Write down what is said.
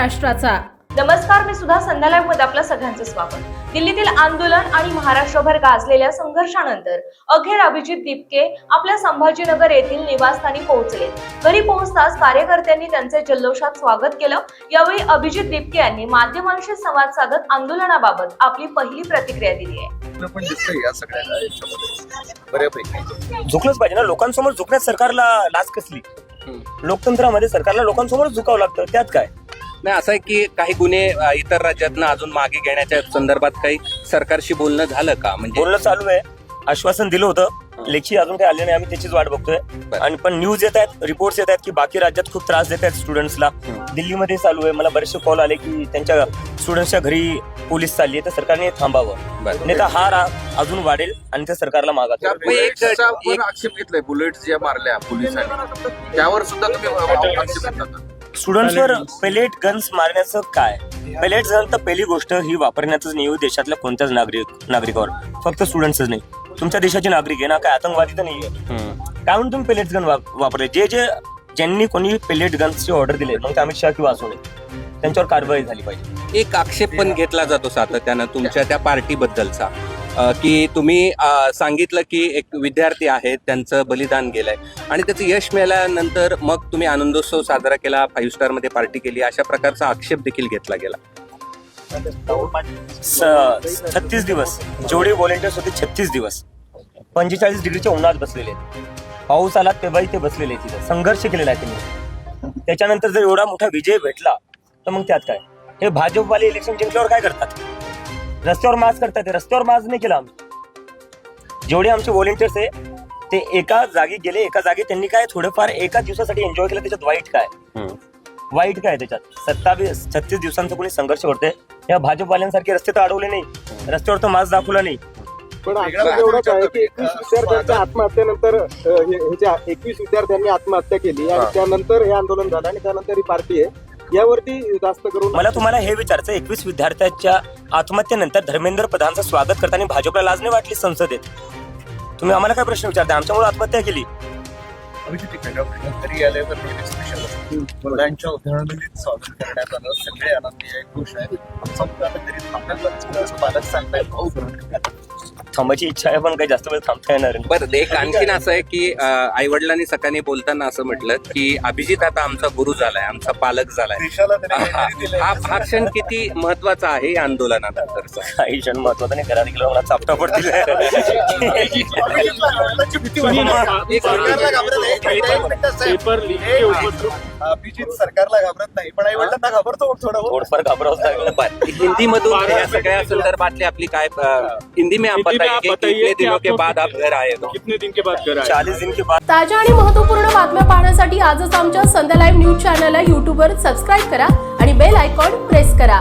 महाराष्ट्राचा। नमस्कार, मी सुद्धा संध्या लाईव्ह मध्ये आपलं सगळ्यांचं स्वागत। दिल्लीतील आंदोलन आणि महाराष्ट्रभर गाजलेल्या संघर्षानंतर अखेर अभिजित दिपके आपल्या संभाजीनगर येथील निवासस्थानी पोहोचले। घरी पोहोचताच कार्यकर्त्यांनी त्यांचे जल्लोषात स्वागत केलं। यावेळी अभिजित दिपके यांनी माध्यमांशी संवाद साधत आंदोलनाबाबत आपली पहिली प्रतिक्रिया दिली आहे। पण दिसतंय या सगळ्या बऱ्यापैकी झुकलंच पाहिजे ना, लोकांसमोर झुकण्यात सरकारला लाज कसली? लोकतंत्रामध्ये सरकारला लोकांसमोर झुकावं लागतं, त्यात काय नाही। असं आहे की काही गुन्हे इतर राज्यातनं अजून मागे घेण्याच्या संदर्भात काही सरकारशी बोलणं झालं का? म्हणजे बोलणं चालू आहे, आश्वासन दिलं होतं, लेखी अजून काही आले नाही, आम्ही त्याचीच वाट बघतोय। आणि पण न्यूज येत आहेत, रिपोर्ट्स येत आहेत की बाकी राज्यात खूप त्रास देत आहेत स्टुडंट्सला। दिल्लीमध्ये चालू आहे, मला बरेचसे कॉल आले की त्यांच्या स्टुडंट्सच्या घरी पोलीस चालली आहे, तर सरकारने थांबावं, नाही तर हा अजून वाढेल आणि ते सरकारला मागायचं। एक आक्षेप घेतलाय, बुलेट्स ज्या मारल्या पोलिसांनी त्यावर सुद्धा तुम्ही आक्षेप घेतला। स्टुडंट्सवर पेलेट गन्स मारण्याचं काय? पेलेट गन तर पहिली गोष्ट ही वापरण्याचंच नाही देशातल्या कोणत्याच नागरिकावर, फक्त स्टुडंट्सच नाही, तुमच्या देशाचे नागरिक आहे ना, काय आतंकवादी तर नाहीये। काय म्हणून तुम्ही पेलेट गन वापरले? ज्यांनी कोणी पेलेट गन्सची ऑर्डर दिले, मग ते अमित शाह किंवा असू नये, त्यांच्यावर कारवाई झाली पाहिजे। एक आक्षेप पण घेतला जातो सातत्यानं तुमच्या त्या पार्टीबद्दलचा, की तुम्ही सांगितलं की एक विद्यार्थी आहेत, त्यांचं बलिदान गेलंय आणि त्याचं यश मिळाल्यानंतर मग तुम्ही आनंदोत्सव साजरा केला, 5 स्टार मध्ये पार्टी केली, अशा प्रकारचा आक्षेप देखील घेतला गेला। 36 दिवस जेवढे व्हॉलेंटियर्स होते, 36 दिवस 45 डिग्रीच्या उन्हात बसलेले, पाऊस आला तेव्हाही ते बसलेले, तिथे संघर्ष केलेला आहे त्यांनी। त्याच्यानंतर जर एवढा मोठा विजय भेटला तर मग त्यात काय? हे भाजपवाले इलेक्शन जिंकल्यावर काय करतात? रस्त्यावर मार्च करतात, रस्त्यावर मार्च नाही केला आम्ही। जेवढे आमचे व्हॉलेंटियर्स आहे ते एका जागी गेले, एका जागी त्यांनी काय थोडंफार एका दिवसासाठी एन्जॉय केलं, त्याच्यात वाईट काय त्याच्यात? 36 दिवसांचा कोणी संघर्ष करतोय, या भाजपवाल्यांसारखे रस्ते तर अडवले नाही, रस्त्यावर तर मार्च दाखवला नाही। पण एवढंच आहे की 21 विद्यार्थ्यांच्या आत्महत्येनंतर 21 विद्यार्थ्यांनी आत्महत्या केली आणि त्यानंतर हे आंदोलन झालं आणि त्यानंतर ही पार्टी आहे, यावरती जास्त करून मला तुम्हाला हे विचारायचं, 21 विद्यार्थ्यांच्या आत्महत्येनंतर धर्मेंद्र प्रधानचं स्वागत करताना भाजपला लाज नाही वाटली संसदेत? तुम्ही आम्हाला काय प्रश्न विचारता? आमच्यामुळे आत्महत्या केली। घरी आल्यावर मुलांच्या उदाहरणाने स्वागत करण्यात आलं, सगळे आनंदी आहे, खुश आहे। पालक सांगतायत थांबायची इच्छा आहे, पण काही जास्त वेळ थांबता येणार नाही। बरं, एक आणखीन असं आहे की आई वडिलांनी सकाळी बोलताना असं म्हटलं की अभिजित आता आमचा गुरु झालाय, आमचा पालक झालाय। हा क्षण किती महत्वाचा आहे या आंदोलनानंतरचा? काही क्षण महत्वाचा नाही, घरात गेला मला चापटा पडतील। अभिजित सरकारला घाबरत नाही, पण आई वडिलांना घाबरतो थोडंफार घाबरावंच लागलं। हिंदी मधून या सगळ्या संदर्भातली आपली काय, हिंदी में आप बताइए कि कितने दिनों के बाद आप घर आए हो? कितने दिन के बाद घर आए? 40 दिन के बाद। ताज्या आणि महत्त्वपूर्ण बातम्या पाहण्यासाठी आजच आमच्या संध्या लाईव्ह न्यूज चॅनलला YouTube वर सबस्क्राईब करा आणि बेल आयकॉन प्रेस करा।